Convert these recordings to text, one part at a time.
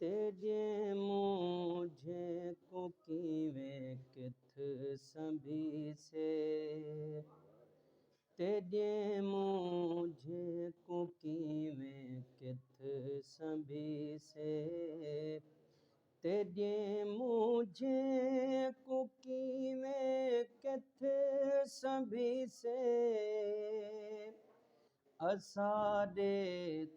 तेरे मुझे को कीवे किथ संभी से तेरे मुझे को कीवे किथ संभी से तेरे मुझे को कीवे किथ संभी से असाडे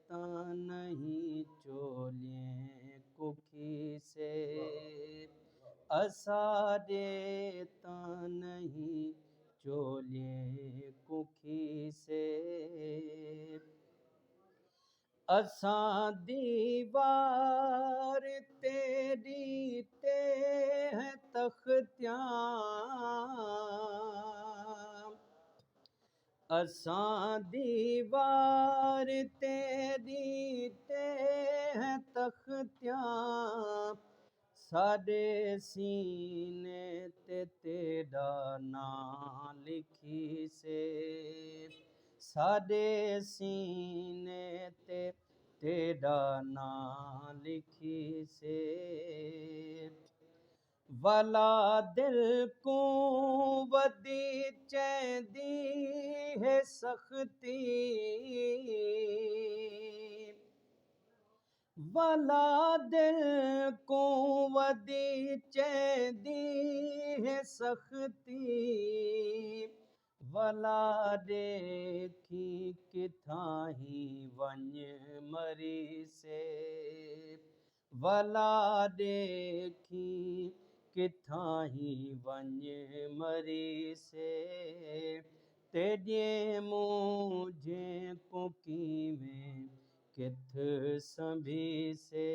ता नहीं चोलिए कुखी से असाडे ता नहीं चोलिए कुखी से असां दीवार तेरी ते है तख्तियां असां दीवार तेरी ते है तख्तियां साडे सीने ते तेरा नाम लिखी से साडे सीने ते तेरा नाम लिखी से वाला दिल को वदी चैंदी है सख्ती वाला दिल को वदी चैंदी है सख्ती वला देखी किथां ही वञ मरी से वला देखी किथां ही वञ मरी से तेजे मुझे को कीवें किथ संभी से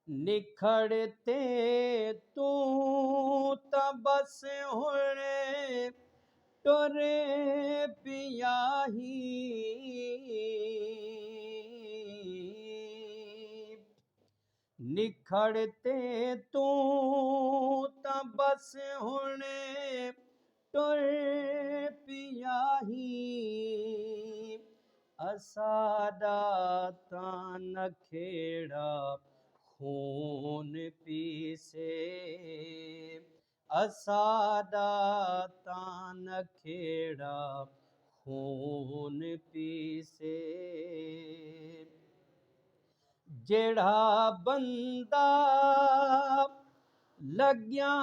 निखड़ते तू त बस हुणे टुरे पियाही निखड़ते तू त बस हुणे टुर पियाही असाडा तान खेड़ा खून पीसे असाडा तान खेड़ा खून पीसे जेड़ा बंदा लग्या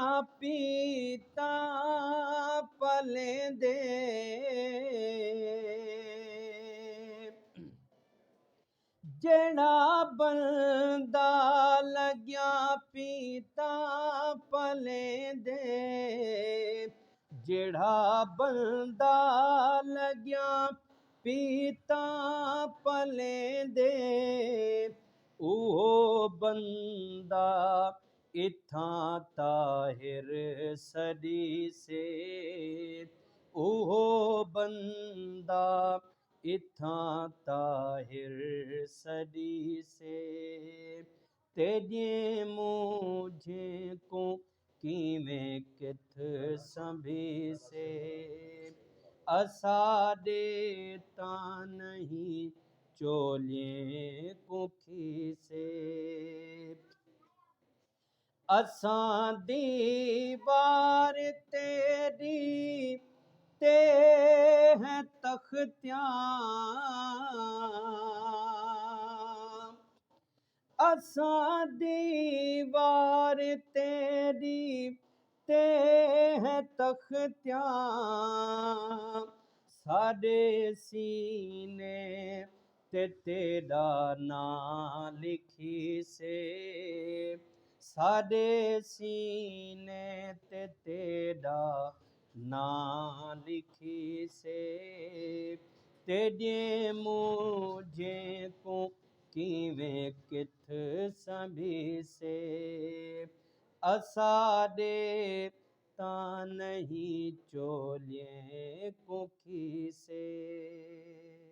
पीता पलेंदे जेड़ा बंदा लग्या पीता पलेंदे जेड़ा बंदा लग्या पीता पलेंदे ओ बंदा इथां ताहिर सदी से ओ बंदा इथां ताहिर सदी से तेजे मुझे को कीवें किथ संभी से असाडे ता नहीं चोलिए कुखी से असां दीवार तेरी ते हैं तख्तियां असां दीवार तेरी ते हैं तख्तियां साडे सीने ते तेरा नाम लिखी से साडे सीने ते तेरा नाम लिखी से तेजे मुझे को कीवें किथ संभी से असाडे ता नहीं चोलिए कुखी से।